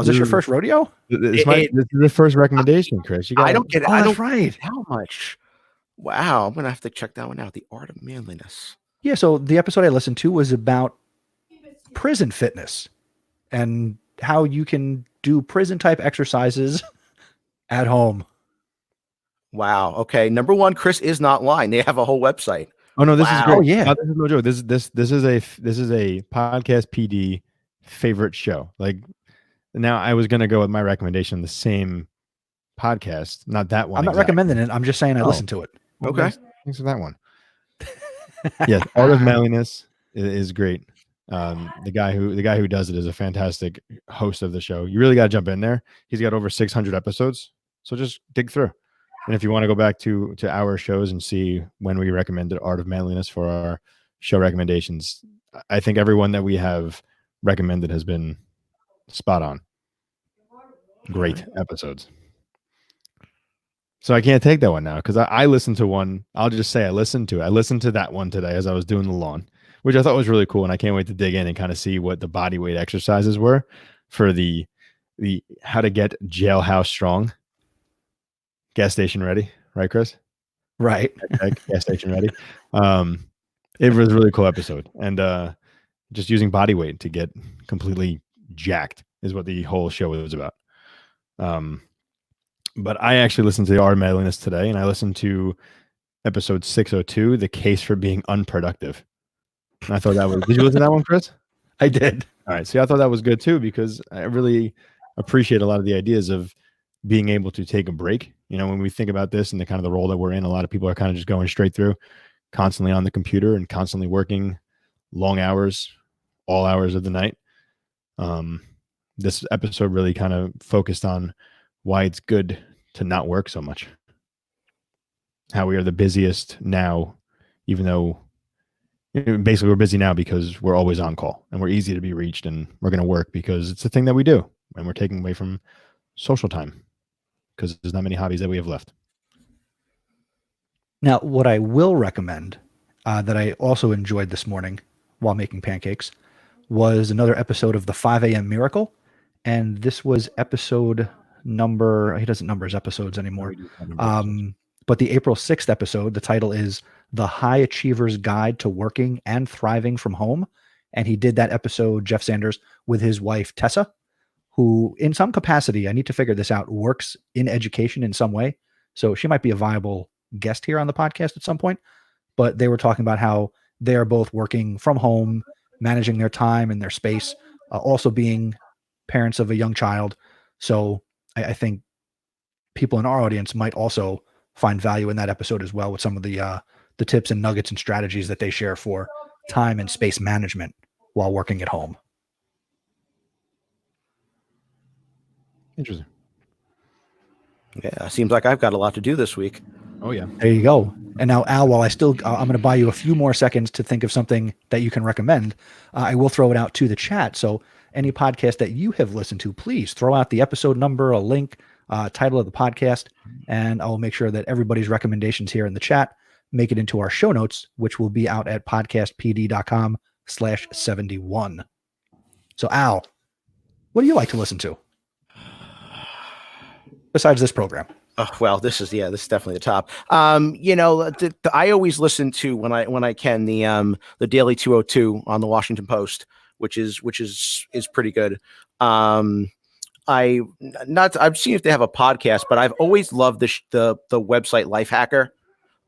Is this your first rodeo? This is the first recommendation, Chris. I don't get it. That's right. How much? Wow, I'm going to have to check that one out. The Art of Manliness. Yeah, so the episode I listened to was about prison fitness and how you can do prison-type exercises at home. Wow. Okay. Number one, Chris is not lying. They have a whole website. Oh no, this is great. Oh yeah. This is no joke. This is a PodcastPD favorite show. Like, now I was going to go with my recommendation, the same podcast, not that one. I'm not recommending it. I'm just saying I listened to it. Okay. Thanks for that one. Yes, Art of Manliness is great. The guy who does it is a fantastic host of the show. You really got to jump in there. He's got over 600 episodes, so just dig through. And if you want to go back to our shows and see when we recommended Art of Manliness for our show recommendations, I think everyone that we have recommended has been spot on. Great episodes. So I can't take that one now because I listened to one. I'll just say I listened to it. I listened to that one today as I was doing the lawn, which I thought was really cool. And I can't wait to dig in and kind of see what the body weight exercises were for the how to get jailhouse strong. Gas station ready, right, Chris? Right. Gas station ready. It was a really cool episode. And just using body weight to get completely jacked is what the whole show was about. But I actually listened to the Art of Manliness today, and I listened to episode 602, The Case for Being Unproductive. And I thought that was, did you listen to that one, Chris? I did. All right. See, I thought that was good too, because I really appreciate a lot of the ideas of being able to take a break. You know, when we think about this and the kind of the role that we're in, a lot of people are kind of just going straight through, constantly on the computer and constantly working long hours, all hours of the night. This episode really kind of focused on why it's good to not work so much. How we are the busiest now, even though basically we're busy now because we're always on call and we're easy to be reached, and we're going to work because it's the thing that we do, and we're taking away from social time because there's not many hobbies that we have left. Now, what I will recommend that I also enjoyed this morning while making pancakes was another episode of the 5 a.m. Miracle. And this was episode number, he doesn't number his episodes anymore. But the April 6th episode, the title is The High Achiever's Guide to Working and Thriving from Home. And he did that episode, Jeff Sanders, with his wife, Tessa, who in some capacity, I need to figure this out, works in education in some way. So she might be a viable guest here on the podcast at some point. But they were talking about how they're both working from home, managing their time and their space, also being parents of a young child. So I think people in our audience might also find value in that episode as well, with some of the tips and nuggets and strategies that they share for time and space management while working at home. Interesting. Yeah, seems like I've got a lot to do this week. Oh yeah. There you go. And now, Al, while I'm going to buy you a few more seconds to think of something that you can recommend, I will throw it out to the chat. So any podcast that you have listened to, please throw out the episode number, a link, title of the podcast, and I'll make sure that everybody's recommendations here in the chat make it into our show notes, which will be out at podcastpd.com/71. So Al, what do you like to listen to besides this program? Oh, well, this is definitely the top. I always listen to when I can the Daily 202 on the Washington Post, which is pretty good. I've seen if they have a podcast, but I've always loved the website Lifehacker.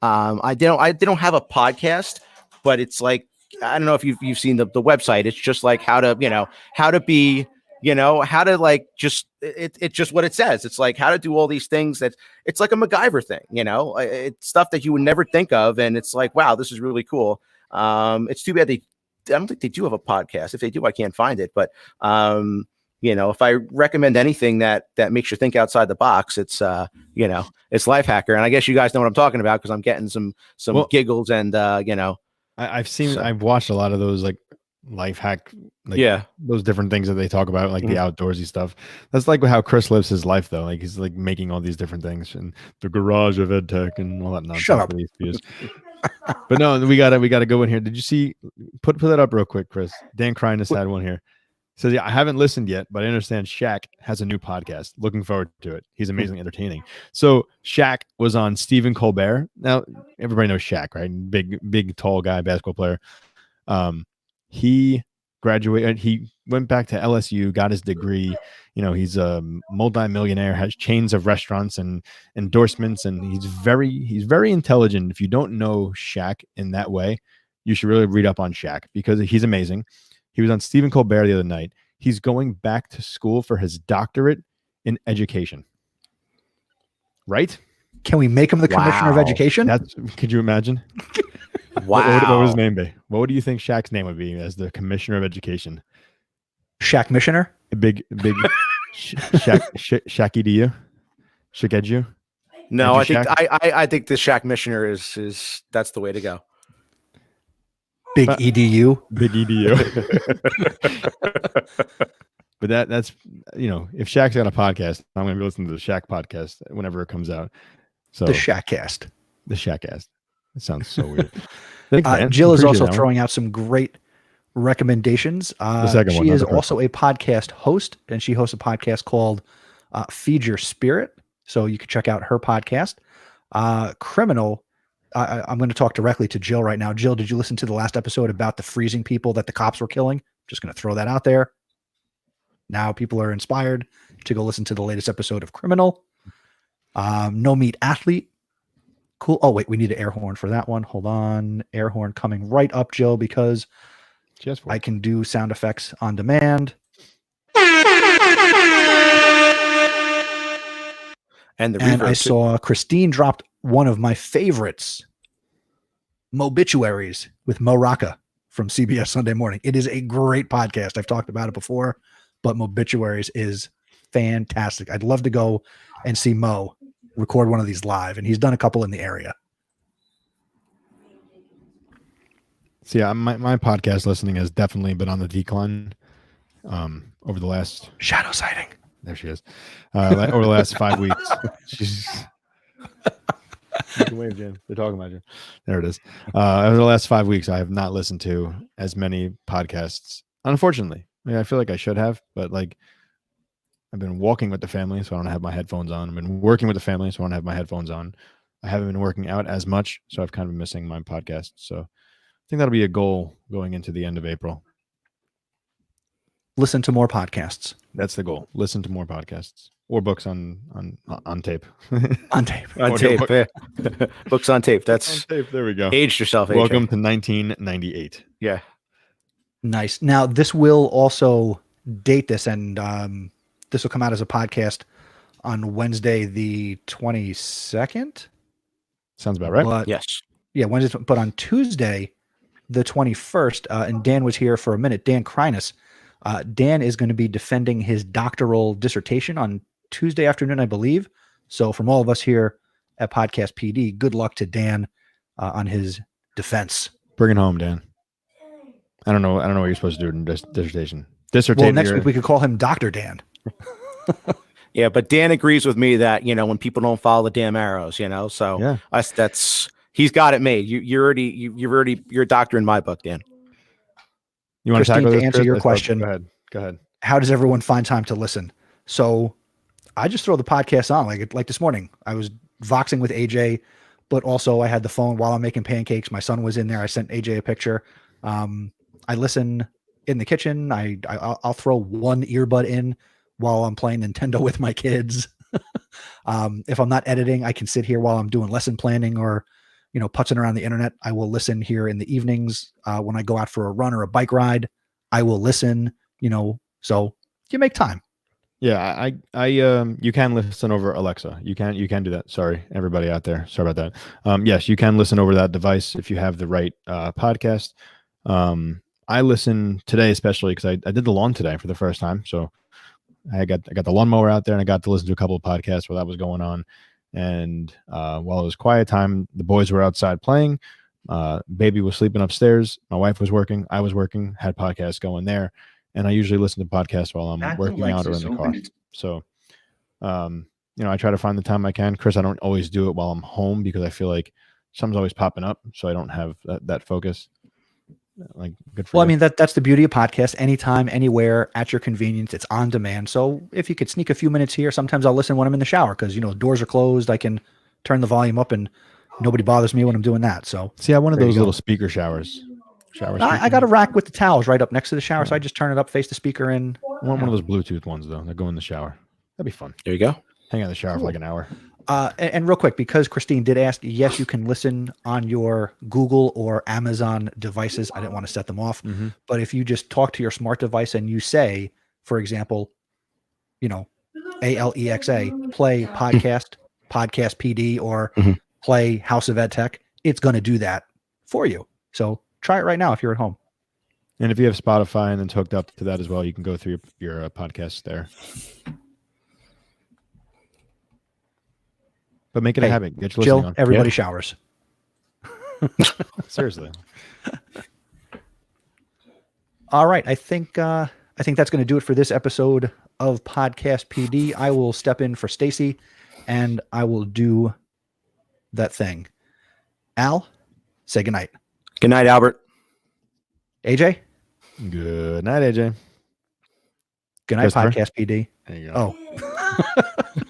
They don't have a podcast, but it's like, I don't know if you've seen the website. It's just like how to be, how to like, it's just what it says. It's like how to do all these things it's like a MacGyver thing, it's stuff that you would never think of. And it's like, wow, this is really cool. It's too bad I don't think they do have a podcast. If they do, I can't find it. But, if I recommend anything that makes you think outside the box, it's it's Lifehacker. And I guess you guys know what I'm talking about because I'm getting some giggles and, I've watched a lot of those like life hack, those different things that they talk about, like the outdoorsy stuff. That's like how Chris lives his life though. Like he's like making all these different things and the garage of ed tech and all that nonsense. Shut up. But no, we gotta go in here. Did you see? Put that up real quick, Chris. Dan Crine has had one here. Says, I haven't listened yet, but I understand Shaq has a new podcast. Looking forward to it. He's amazingly entertaining. So Shaq was on Stephen Colbert. Now everybody knows Shaq, right? Big, tall guy, basketball player. He graduated. He went back to LSU, got his degree. He's a multi-millionaire, has chains of restaurants and endorsements, and he's very intelligent. If you don't know Shaq in that way, you should really read up on Shaq because he's amazing. He was on Stephen Colbert the other night. He's going back to school for his doctorate in education. Right? Can we make him the commissioner of education? Could you imagine? Wow. What would his name be? What do you think Shaq's name would be as the commissioner of education? Shaq Missioner? Big Shacky to you? Shakedu? No, I think the Shaq Missioner is that's the way to go. Big EDU. Big EDU. But that's if Shaq's got a podcast, I'm going to be listening to the Shaq podcast whenever it comes out. So the Shaqcast. The Shaqcast. It sounds so weird. Jill is also throwing out some great recommendations. She is also a podcast host, and she hosts a podcast called Feed Your Spirit. So you can check out her podcast. Criminal. I'm going to talk directly to Jill right now. Jill, did you listen to the last episode about the freezing people that the cops were killing? Just going to throw that out there. Now people are inspired to go listen to the latest episode of Criminal. No Meat Athlete. Cool. Oh, wait, we need an air horn for that one. Hold on. Air horn coming right up, Jill, because I can do sound effects on demand. And I saw Christine dropped one of my favorites, Mobituaries with Mo Rocca from CBS Sunday Morning. It is a great podcast. I've talked about it before, but Mobituaries is fantastic. I'd love to go and see Mo record one of these live, and he's done a couple in the area. So yeah, my podcast listening has definitely been on the decline over the last shadow sighting. There she is. Over the last 5 weeks. She's you can wave, Jim. They're talking about you. There it is. Over the last 5 weeks, I have not listened to as many podcasts. Unfortunately, I feel like I should have, but like I've been walking with the family, so I don't have my headphones on. I've been working with the family, so I don't have my headphones on. I haven't been working out as much, so I've kind of been missing my podcast. So I think that'll be a goal going into the end of April. Listen to more podcasts. That's the goal. Listen to more podcasts or books on tape. On tape. On tape. Books on tape. That's on tape. There we go. Aged yourself. AJ. Welcome to 1998. Yeah. Nice. Now this will also date this, and this will come out as a podcast on Wednesday, the 22nd. Sounds about right. But, yes. Yeah, Wednesday. But on Tuesday, the 21st, and Dan was here for a minute. Dan Kreinus. Dan is going to be defending his doctoral dissertation on Tuesday afternoon, I believe. So from all of us here at Podcast PD, good luck to Dan on his defense. Bring it home, Dan. I don't know what you're supposed to do in dissertation. Well, next week we could call him Dr. Dan. Yeah, but Dan agrees with me that, when people don't follow the damn arrows, so yeah. He's got it made. You're a doctor in my book, Dan. You want Christine, to answer your question? Go ahead. How does everyone find time to listen? So I just throw the podcast on like this morning. I was voxing with AJ, but also I had the phone while I'm making pancakes. My son was in there. I sent AJ a picture. I listen in the kitchen. I'll throw one earbud in while I'm playing Nintendo with my kids. If I'm not editing, I can sit here while I'm doing lesson planning or, putzing around the internet. I will listen here in the evenings when I go out for a run or a bike ride. I will listen, so you make time. Yeah, I you can listen over Alexa. You can do that. Sorry, everybody out there. Sorry about that. Yes, you can listen over that device if you have the right podcast. I listen today especially because I did the lawn today for the first time. So I got the lawnmower out there and I got to listen to a couple of podcasts while that was going on. And while it was quiet time, the boys were outside playing. Baby was sleeping upstairs. My wife was working. I was working. Had podcasts going there. And I usually listen to podcasts while I'm working out or in the car. So, I try to find the time I can. Chris, I don't always do it while I'm home because I feel like something's always popping up. So I don't have that focus. Like, good for you. I mean, that's the beauty of podcasts. Anytime, anywhere, at your convenience. It's on demand. So if you could sneak a few minutes here, sometimes I'll listen when I'm in the shower because, doors are closed. I can turn the volume up and nobody bothers me when I'm doing that. So see, I wanted those little speaker showers. I got a rack with the towels right up next to the shower, so I just turn it up, face the speaker in. I want one of those Bluetooth ones though that go in the shower. That'd be fun. There you go. Hang out in the shower for like an hour. And real quick, because Christine did ask, yes, you can listen on your Google or Amazon devices. I didn't want to set them off, but if you just talk to your smart device and you say, for example, Alexa, play podcast PD, or play House of Ed Tech, it's going to do that for you. So try it right now if you're at home. And if you have Spotify and it's hooked up to that as well, you can go through your podcasts there. But make it a habit. Get your listening on. Everybody showers. Seriously. All right. I think that's going to do it for this episode of Podcast PD. I will step in for Stacey and I will do that thing. Al, say goodnight. Good night, Albert. AJ? Good night, AJ. Good night, Podcast PD. There you go. Oh.